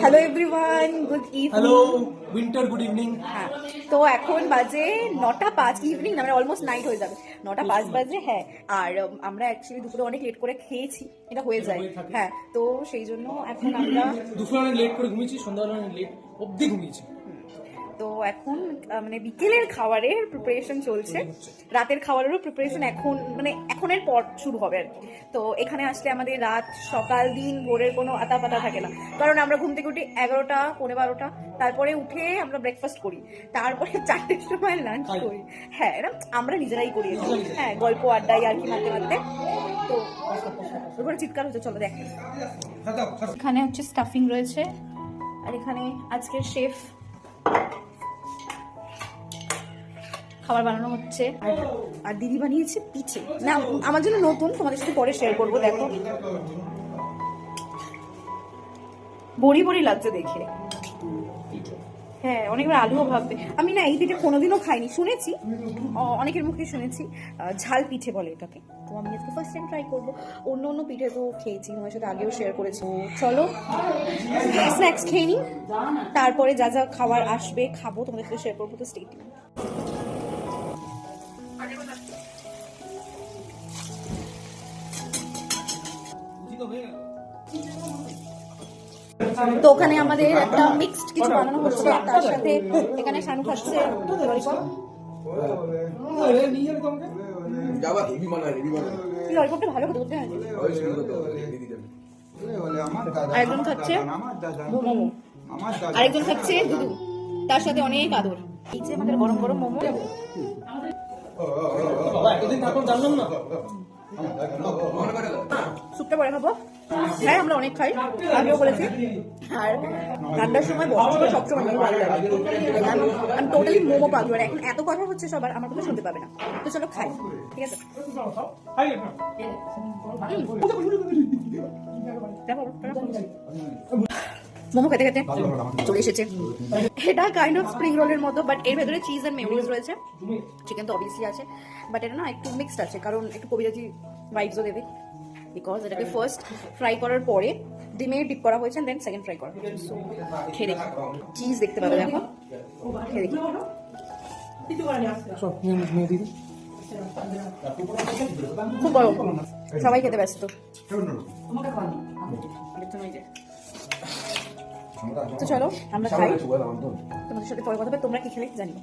Hello everyone, good evening. Hello winter, good evening. হ্যাঁ, তো এখন বাজে 9টা 5, ইভিনিং না, মানে অলমোস্ট নাইট হয়ে যাবে। 9টা 5 বাজে, হ্যাঁ। আর আমরা অ্যাকচুয়ালি দুপুরে অনেক লেট করে খেয়েছি, এটা হয়ে যায়। হ্যাঁ, তো সেই জন্য এখন আমরা দুপুরে অনেক লেট করে ঘুমিয়েছি, সন্ধ্যাবেলা অনেক লেট অবধি ঘুমিয়েছি। তো এখন মানে বিকেলের খাবারের প্রিপারেশন চলছে, রাতের খাবারেরও প্রিপারেশন এখন মানে এখনের পর শুরু হবে আর কি। তো এখানে আসলে আমাদের রাত সকাল দিন ভোরের কোনো আতা পাতা থাকে না, কারণ আমরা ঘুম থেকে উঠি 11টা 11:15, তারপরে উঠে আমরা ব্রেকফাস্ট করি, তারপরে 4টের সময় লাঞ্চ করি। হ্যাঁ, এটা আমরা নিজেরাই করি, হ্যাঁ, গল্প আড্ডাই আর কি মারতে মারতে। তো ওপরে চিৎকার হচ্ছে, চলো দেখ। এখানে হচ্ছে স্টাফিং রয়েছে, আর এখানে আজকের শেফ খাবার বানানো হচ্ছে। আর দিদি বানিয়েছে পিঠে, না আমার জন্য নতুন, তোমাদের সাথে পরে শেয়ার করবো। দেখো বড়ি বড়ি লাগছে দেখে। হ্যাঁ, অনেকবার আলুও ভাববে। আমি না এই পিঠে কোনোদিনও খাইনি, শুনেছি অনেকের মুখে শুনেছি ঝাল পিঠে বলে এটাকে। তো আমি আজকে ফার্স্ট টাইম ট্রাই করবো। অন্য অন্য পিঠে তো খেয়েছি, তোমার সাথে আগেও শেয়ার করেছি। চলো স্ন্যাক্স খেয়ে নিই, তারপরে যা যা খাবার আসবে খাবো, তোমাদের সাথে শেয়ার করবো। তো স্টে টিউন। তো ওখানে আমাদের একটা মিক্সড কিছু বানানো হচ্ছে, তার সাথে এখানে শানু খাচ্ছে ললিপপটা ভালো হতে হতে। আরেকজন খাচ্ছে মোমো, আরেকজন খাচ্ছে দুধু, তার সাথে অনেক আদর। এই যে আমাদের গরম গরম মোমো। স্যুপটা পরে খাবো। হ্যাঁ, আমরা অনেক খাই, আগেও বলেছি। আর ঠান্ডার সময় বসে সবসময় ভালো লাগে। আমি টোটালি মোমো পাগল, আর এখন এত কথা হচ্ছে সবার, আমার কথা শুনতে পাবে না। তো চলো খাই, ঠিক আছে? মোমো খেতে খেতে চলে এসেছে। এটা কাইন্ড অফ স্প্রিং রোলের মতো, বাট এর ভেতরে চিজ আর মেয়োনিজ রয়েছে। চিকেন তো অবভিয়াসলি আছে, বাট এটা না একটু মিক্সড আছে, কারণ একটু কবিরাজি ভাইবসও দেবে, বিকজ এটাকে ফার্স্ট ফ্রাই করার পরে ডিমে ডিপ করা হয়েছে, দেন সেকেন্ড ফ্রাই করা হয়েছে। সো খেয়ে দেখি, চিজ দেখতে পাবে, দেখো খেয়ে দেখি। খুব গরম, সবাই খেতে ব্যস্ত। তো চলো আমরা খাই, তোমাদের সাথে পরে কথা হবে। তোমরা কি খেলে জানি।